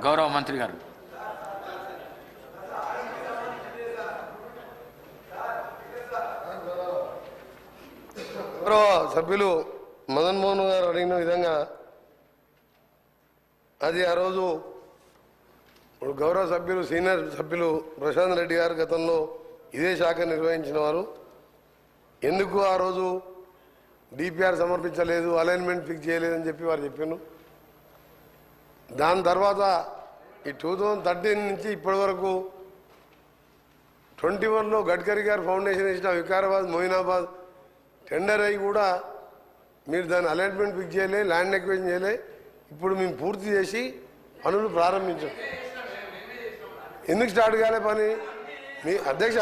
గౌరవ మంత్రి గారు. గౌరవ సభ్యులు మదన్ మోహన్ గారు అడిగిన విధంగా అది ఆ రోజు గౌరవ సభ్యులు సీనియర్ సభ్యులు ప్రశాంత్ రెడ్డి గారు గతంలో ఇదే శాఖ నిర్వహించిన వారు. ఎందుకు ఆ రోజు డిపిఆర్ సమర్పించలేదు, అలైన్మెంట్ ఫిక్స్ చేయలేదని చెప్పి వారు చెప్పాను. దాని తర్వాత ఈ 2013 నుంచి ఇప్పటి వరకు 21లో గడ్కరీ గారు ఫౌండేషన్ ఇచ్చిన వికారాబాద్ మొయినాబాద్ టెండర్ అయ్యి కూడా మీరు దాని అలైన్మెంట్ ఫిక్స్ చేయలే, ల్యాండ్ ఎక్విజిషన్ చేయలే. ఇప్పుడు మేము పూర్తి చేసి పనులు ప్రారంభించాం. ఎందుకు స్టార్ట్ కాలే పని? మీ అధ్యక్ష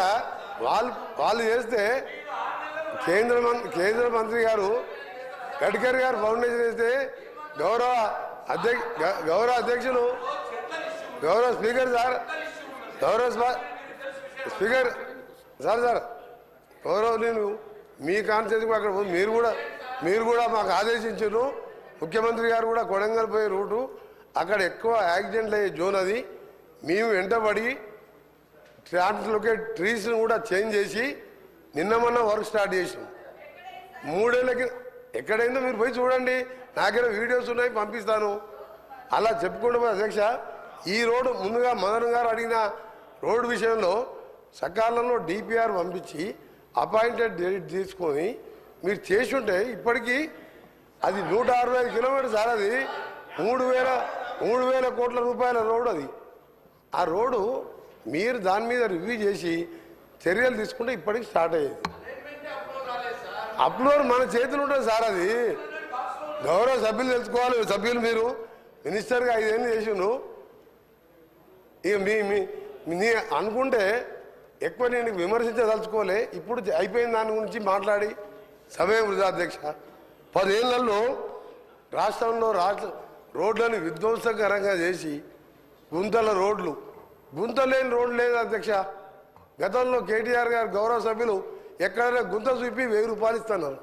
వాళ్ళు చేస్తే కేంద్ర మంత్రి గారు గడ్కరీ గారు ఫౌండేషన్ చేస్తే గౌరవ అధ్యక్షులు గౌరవ స్పీకర్ సార్ స్పీకర్ సార్ గౌరవ నేను మీ కాన్స్టిట్యూన్సీ అక్కడ మీరు కూడా మాకు ఆదేశించారు. ముఖ్యమంత్రి గారు కూడా కొడంగల్ పోయే రూటు అక్కడ ఎక్కువ యాక్సిడెంట్లు అయ్యే జోన్ అది. మేము వెంటబడి ట్రాన్స్లోకేట్ ట్రీస్ను కూడా చేంజ్ చేసి నిన్న మొన్న వర్క్ స్టార్ట్ చేసాం. 3 ఏళ్ళకి ఎక్కడైందో మీరు పోయి చూడండి, నాకేదో వీడియోస్ ఉన్నాయి పంపిస్తాను. అలా చెప్పుకుంటూ అధ్యక్ష ఈ రోడ్డు ముందుగా మదన్ గారు అడిగిన రోడ్డు విషయంలో సకాలంలో డిపిఆర్ పంపించి అపాయింటెడ్ డేట్ తీసుకొని మీరు చేసి ఉంటే ఇప్పటికీ అది 165 కిలోమీటర్స్ సార్. అది 3,000 కోట్ల రూపాయల రోడ్డు అది. ఆ రోడ్డు మీరు దాని మీద రివ్యూ చేసి చర్యలు తీసుకుంటే ఇప్పటికి స్టార్ట్ అయ్యేది. అప్లోడ్ మన చేతులు ఉంటుంది సార్. అది గౌరవ సభ్యులు తెలుసుకోవాలి. సభ్యులు మీరు మినిస్టర్గా 5 ఏళ్ళు చేసిండు. ఇక మీ అనుకుంటే ఎక్కువ నేను విమర్శించదలుచుకోలే. ఇప్పుడు అయిపోయిన దాని గురించి మాట్లాడి సమయం వృధా అధ్యక్ష. 10 ఏళ్లలో రాష్ట్రంలో రోడ్లను విధ్వంసకరంగా చేసి గుంత లేని రోడ్లు లేదు అధ్యక్ష. గతంలో కేటీఆర్ గారు గౌరవ సభ్యులు ఎక్కడైనా గుంత చూపి 1000 రూపాయలు ఇస్తున్నారు.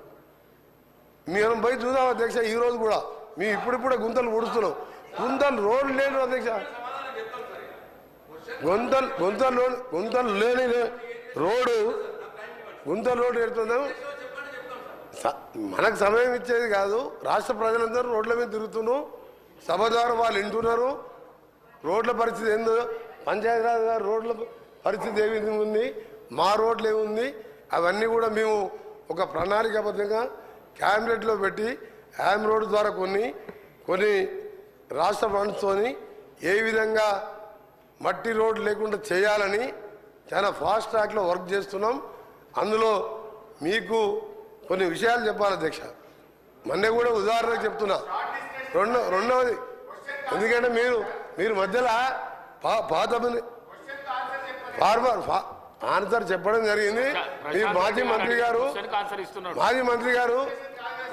మేము పోయి చూద్దాం అధ్యక్ష. ఈరోజు కూడా మేము ఇప్పుడిప్పుడే గుంతలు ఊడుస్తున్నాం. రోడ్లు లేని అధ్యక్ష. గుంతలు లేని రోడ్డు ఎడుతున్నాం. మనకు సమయం ఇచ్చేది కాదు. రాష్ట్ర ప్రజలందరూ రోడ్ల మీద తిరుగుతున్నాం. సభ ద్వారా వాళ్ళు వింటున్నారు. రోడ్ల పరిస్థితి ఏందో, పంచాయతీరాజ్ గారు రోడ్ల పరిస్థితి ఏ విధంగా ఉంది, మా రోడ్లు ఏముంది, అవన్నీ కూడా మేము ఒక ప్రణాళికాబద్ధంగా క్యాబినెట్లో పెట్టి యామ్ రోడ్డు ద్వారా కొన్ని రాష్ట్ర ఫండ్స్తోని ఏ విధంగా మట్టి రోడ్డు లేకుండా చేయాలని చాలా ఫాస్ట్ ట్రాక్లో వర్క్ చేస్తున్నాం. అందులో మీకు కొన్ని విషయాలు చెప్పాలి అధ్యక్ష. మొన్న కూడా ఉదాహరణకు చెప్తున్నా. రెండవది ఎందుకంటే మీరు మధ్యలో పాత ఆన్సర్ చెప్పడం జరిగింది. మాజీ మంత్రి గారు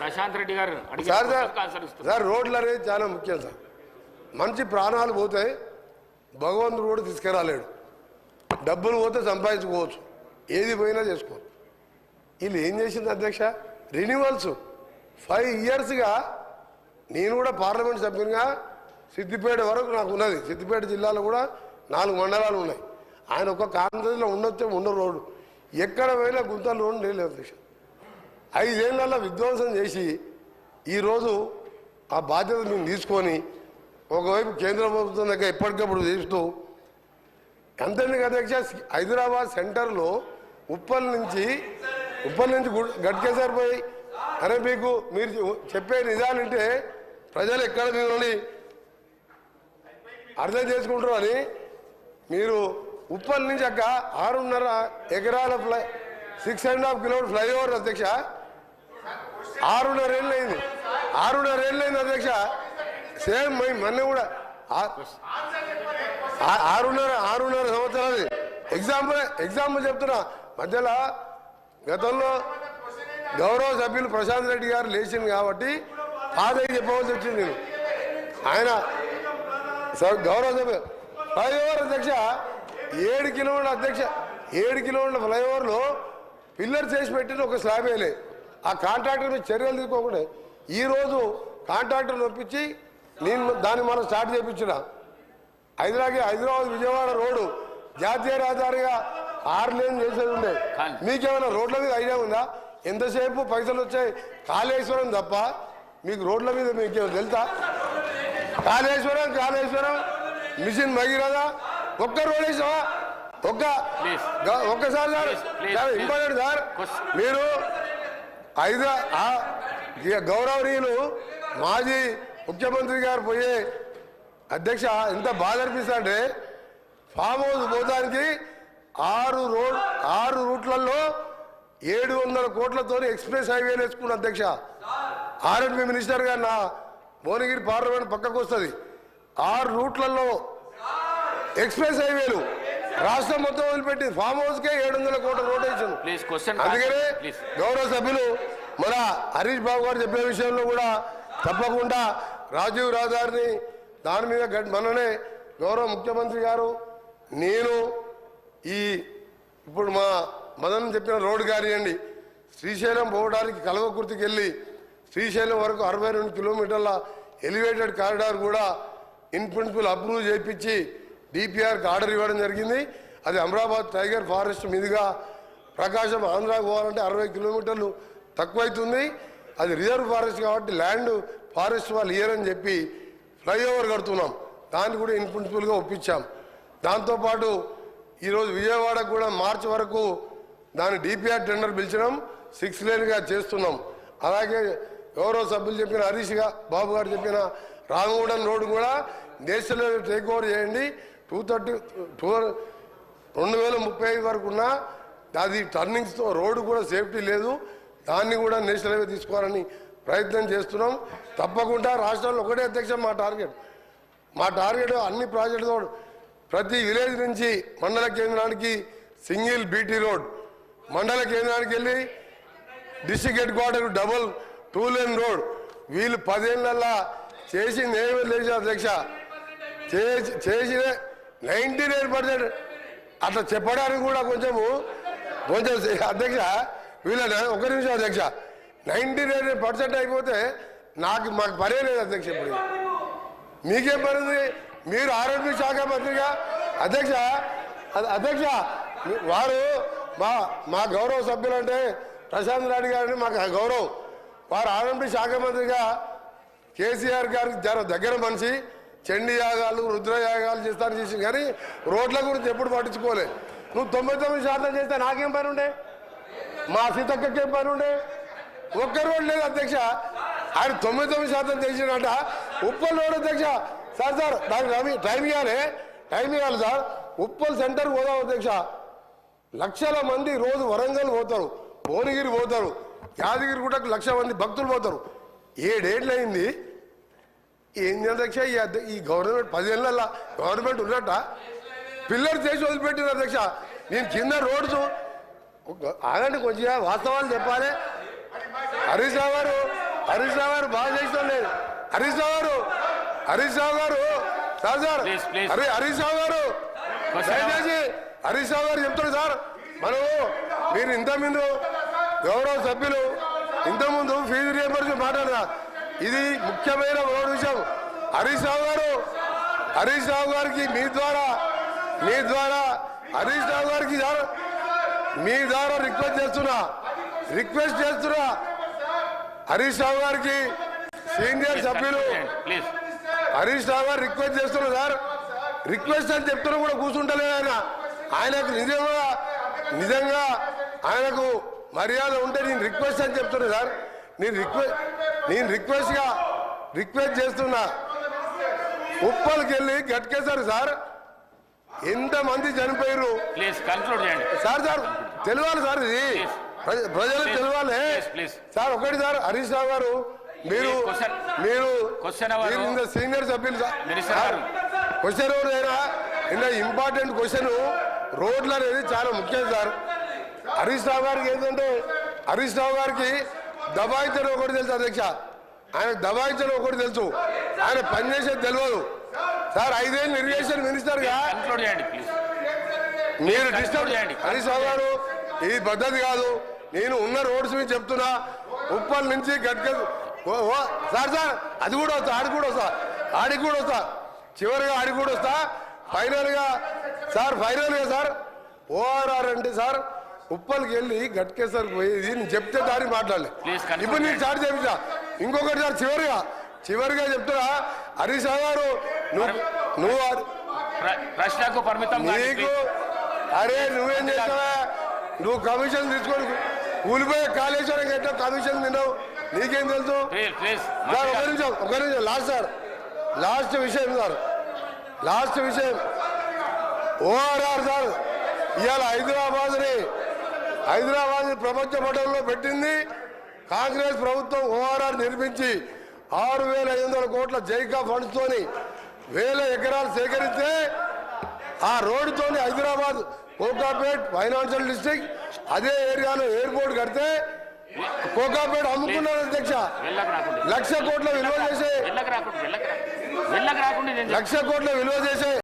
ప్రశాంత్ రెడ్డి గారు సార్ రోడ్లు అనేది చాలా ముఖ్యం సార్. మంచి ప్రాణాలు పోతాయి, భగవంతుడు కూడా తీసుకురాలేడు. డబ్బులు పోతే సంపాదించుకోవచ్చు, ఏది పోయినా చేసుకోవచ్చు. వీళ్ళు ఏం చేసింది అధ్యక్ష? రెన్యువల్స్ 5 ఇయర్స్గా నేను కూడా పార్లమెంట్ సభ్యునిగా సిద్దిపేట వరకు నాకు ఉన్నది. సిద్దిపేట జిల్లాలో కూడా 4 మండలాలు ఉన్నాయి. ఆయన ఒక కాన్ఫరెన్స్లో ఉన్న రోడ్డు ఎక్కడ పోయినా గుంతలు రోడ్డు లేదు అధ్యక్ష. 5 ఏళ్లలో విధ్వంసం చేసి ఈరోజు ఆ బాధ్యత మేము తీసుకొని ఒకవైపు కేంద్ర ప్రభుత్వం దగ్గర ఎప్పటికప్పుడు చేస్తూ అంతేందుకు అధ్యక్ష హైదరాబాద్ సెంటర్లో ఉప్పల్ నుంచి గట్కేసర్ పోయి అరే మీరు చెప్పే నిజాలంటే ప్రజలు ఎక్కడ మిమ్మల్ని అర్థం చేసుకుంటారు అని మీరు ఉప్పల్ నుంచి అక్క 6.5 ఎకరాల 6.5 కిలోమీటర్ ఫ్లైఓవర్ అధ్యక్ష 6.5 ఏళ్ళు అయింది. 6.5 ఏళ్ళు అయింది అధ్యక్ష. సేమ్ మొన్న కూడా 6.5 సంవత్సరాలు. ఎగ్జాంపుల్ చెప్తున్నా. మధ్యలో గతంలో గౌరవ సభ్యులు ప్రశాంత్ రెడ్డి గారు లేచింది కాబట్టి పాదయ్య చెప్పవలసి వచ్చింది. నేను ఆయన గౌరవ సభ్యులు ఫ్లైఓవర్ అధ్యక్ష 7 కిలోమీటర్ల అధ్యక్ష 7 కిలోమీటర్ల ఫ్లైఓవర్లో పిల్లర్ చేసి పెట్టిన ఒక స్లాబ్ వేయలే. ఆ కాంట్రాక్టర్ మీద చర్యలు తీసుకోకుండా ఈరోజు కాంట్రాక్టర్ ఒప్పించి నేను దాన్ని మనం స్టార్ట్ చేయించిన హైదరాబాద్ విజయవాడ రోడ్డు జాతీయ రహదారిగా 6 లేన్ చేసేది ఉండే. మీకేమైనా రోడ్ల మీద ఐడియా ఉందా? ఎంతసేపు పైసలు వచ్చాయి కాళేశ్వరం తప్ప మీకు రోడ్ల మీద మీకు తెలుసా? కాళేశ్వరం మిషన్ భగీరథ ఒక్క రోడ్ వేసావా? ఒక్కసారి సార్ ఇంపార్టెంట్ సార్. మీరు గౌరవనీయులు మాజీ ముఖ్యమంత్రి గారు పోయే అధ్యక్ష ఎంత బాధ అనిపిస్తుందంటే ఫామ్ హౌస్ పోతానికి 6 రూట్లలో 700 కోట్లతో ఎక్స్ప్రెస్ హైవేలు వేసుకున్న అధ్యక్ష. ఆర్ఎండ్బి మినిస్టర్ గారు నా భువనగిరి పార్లమెంట్ పక్కకు వస్తుంది. 6 రూట్లలో ఎక్స్ప్రెస్ హైవేలు రాష్ట్రం మొత్తం వదిలిపెట్టి ఫామ్ హౌస్ కే 700 కోట్ల రోడ్ వేసాను. అందుకనే గౌరవ సభ్యులు మన హరీష్ బాబు గారు చెప్పే విషయంలో కూడా తప్పకుండా రాజీవ్ రహదారిని దాని మీద మననే గౌరవ ముఖ్యమంత్రి గారు నేను ఇప్పుడు మా మదన్ చెప్పిన రోడ్డు కానివ్వండి, శ్రీశైలం పోవడానికి కల్వకుర్తికి వెళ్ళి శ్రీశైలం వరకు 62 కిలోమీటర్ల ఎలివేటెడ్ కారిడార్ కూడా ఇన్ ప్రిన్సిపల్ అప్రూవ్ చేయించి డిపిఆర్కి ఆర్డర్ ఇవ్వడం జరిగింది. అది అమరాబాద్ టైగర్ ఫారెస్ట్ మీదుగా ప్రకాశం ఆంధ్రాకు పోవాలంటే 60 కిలోమీటర్లు తక్కువైతుంది. అది రిజర్వ్ ఫారెస్ట్ కాబట్టి ల్యాండ్ ఫారెస్ట్ వాళ్ళు ఇయ్యరని చెప్పి ఫ్లైఓవర్ కడుతున్నాం. దాన్ని కూడా ఇన్ ప్రిన్సిపల్గా ఒప్పించాం. దాంతోపాటు ఈరోజు విజయవాడకు కూడా మార్చి వరకు దాని డిపిఆర్ టెండర్ పిలిచడం 6 లేన్గా చేస్తున్నాం. అలాగే గౌరవ సభ్యులు చెప్పిన హరీష్ బాబు గారు చెప్పిన రామగూడెం రోడ్డు కూడా నేషనల్ హైవే టేక్ ఓవర్ చేయండి. 2035 వరకు ఉన్న అది టర్నింగ్స్తో రోడ్డు కూడా సేఫ్టీ లేదు, దాన్ని కూడా నేషనల్ హైవే తీసుకోవాలని ప్రయత్నం చేస్తున్నాం. తప్పకుండా రాష్ట్రంలో ఒకటే అధ్యక్ష మా టార్గెట్ అన్ని ప్రాజెక్టుతో ప్రతి విలేజ్ నుంచి మండల కేంద్రానికి సింగిల్ బీటీ రోడ్, మండల కేంద్రానికి వెళ్ళి district head quarter double 2 lane road. వీళ్ళు 10 ఏళ్ళల్లా చేసింది ఏమీ లేదు అధ్యక్ష. చేసిన 99% అట్లా చెప్పడానికి కూడా కొంచెం అధ్యక్ష వీళ్ళ ఒక నిమిషం అధ్యక్ష 99% అయిపోతే మాకు పనే లేదు అధ్యక్ష. ఇప్పుడు మీకేం పనింది? మీరు ఆరోగ్య శాఖ మంత్రిగా అధ్యక్ష వారు మా గౌరవ సభ్యులు అంటే ప్రశాంత్ రెడ్డి గారిని మాకు గౌరవం. వారు ఆరోగ్య శాఖ మంత్రిగా కేసీఆర్ గారికి దగ్గర మనిషి, చండీ యాగాలు రుద్రయాగాలు చేసి కానీ రోడ్ల గురించి ఎప్పుడు పట్టించుకోలే. నువ్వు 99% చేస్తే నాకేం పని ఉండే? మా సీతక్కకేం పని ఉండే? ఒక్క రోడ్ లేదు అధ్యక్ష. ఆయన 99% చేసినట్ట ఉప్పల్ రోడ్ అధ్యక్ష. సార్ దానికి టైం ఇవ్వాలి సార్. ఉప్పల్ సెంటర్ పోదాం అధ్యక్ష. లక్షల మంది రోజు వరంగల్ పోతారు, భువనగిరి పోతారు, యాదగిరి కూడా 1,00,000 మంది భక్తులు పోతారు. 7 ఏళ్ళు అయింది. ఏంది అధ్యక్ష ఈ గవర్నమెంట్ 10 ఏళ్ళ గవర్నమెంట్ ఉన్నట్ట పిల్లలు చేసి వదిలిపెట్టిన అధ్యక్ష. నేను కింద రోడ్స్ ఆగండి కొంచెం వాస్తవాలు చెప్పాలి. హరీష్ రావు గారు బాగా చేస్తాం లేదు. హరీష్ రావు గారు సార్ హరీష్ రావు గారు దయచేసి హరీష్ రావు గారు చెప్తాడు సార్. మీరు ఇంతకుముందు గౌరవ సభ్యులు ఇంతకుముందు ఫీజు రియంబర్స్మెంట్ మాట్లాడరా, ఇది ముఖ్యమైన విషయం. హరీష్ రావు గారికి మీ ద్వారా హరీష్ రావు గారికి మీ ద్వారా రిక్వెస్ట్ చేస్తున్నా హరీష్ రావు గారికి సీనియర్ సభ్యులు హరీష్ రావు గారు రిక్వెస్ట్ చేస్తున్నారు సార్. రిక్వెస్ట్ అని చెప్తున్నా కూడా కూర్చుంటలేదు ఆయనకు నిజంగా ఆయనకు మర్యాద ఉంటే నేను రిక్వెస్ట్ అని చెప్తున్నా సార్. నేను రిక్వెస్ట్ చేస్తున్నా. ఉప్పల్కి వెళ్ళి గట్కేశారు సార్. ఎంతమంది చనిపోయారు సార్ తెలియాలి సార్. ఇది ప్రజలకు తెలియాలి సార్. ఒకటి సార్ హరీష్ రావు గారు మీరు సీనియర్ సభ్యులు సార్. క్వశ్చన్ అయినా ఇంకా ఇంపార్టెంట్ క్వశ్చన్ రోడ్లు అనేది చాలా ముఖ్యం సార్. హరీష్ రావు గారికి ఏంటంటే హరీష్ రావు గారికి దబాయించడం ఒకటి తెలుసు అధ్యక్ష. ఆయన దబాయించడం ఒకటి తెలుసు, ఆయన పనిచేసేది తెలియదు సార్. 5 ఏళ్ళు ఇరిగేషన్ మినిస్టర్గా మీరు డిస్టర్బ్ చేయండి హరీష్ రావు గారు. ఇది పద్ధతి కాదు. నేను ఉన్న రోడ్స్ మీద చెప్తున్నా. ఉప్పల్ నుంచి గట్కేసి సార్ అది కూడా వస్తా, ఆడికి కూడా వస్తా చివరిగా ఆడికి కూడా వస్తా. ఫైనల్ గా సార్ ఓఆర్ఆర్ అంటే సార్ ఉప్పల్కి వెళ్ళి గట్కేసరికి పోయేది నేను చెప్తే దాన్ని మాట్లాడలే. Please confirm ఇప్పుడు నేను స్టార్ట్ చేయించా. ఇంకొకటి సార్ చివరిగా చెప్తున్నా హరీష్ గారు నువ్వు ప్రశ్నకు పరిమితం నీకు అరే నువ్వేం చేస్తావా? నువ్వు కమిషన్ తీసుకొని కూలిపోయే కాళేశ్వరం ఎట్లా కమిషన్ తిన్నావు నీకేం తెలుసు? సార్ ఒక నిమిషం లాస్ట్ విషయం ఓఆర్ఆర్ సార్ ఇవాళ హైదరాబాద్ ప్రపంచ పటంలో పెట్టింది కాంగ్రెస్ ప్రభుత్వం. ఓఆర్ఆర్ నిర్మించి 6,500 కోట్ల జైకా ఫండ్స్ తోని 1000 ఎకరాలు సేకరిస్తే ఆ రోడ్డుతో హైదరాబాద్ కోకాపేట్ ఫైనాన్షియల్ డిస్ట్రిక్ట్ అదే ఏరియాలో ఎయిర్పోర్ట్ కడితే కోకాపేట్ అమ్ముకున్నారు అధ్యక్ష. 1,00,00,000 కోట్ల విలువ చేసే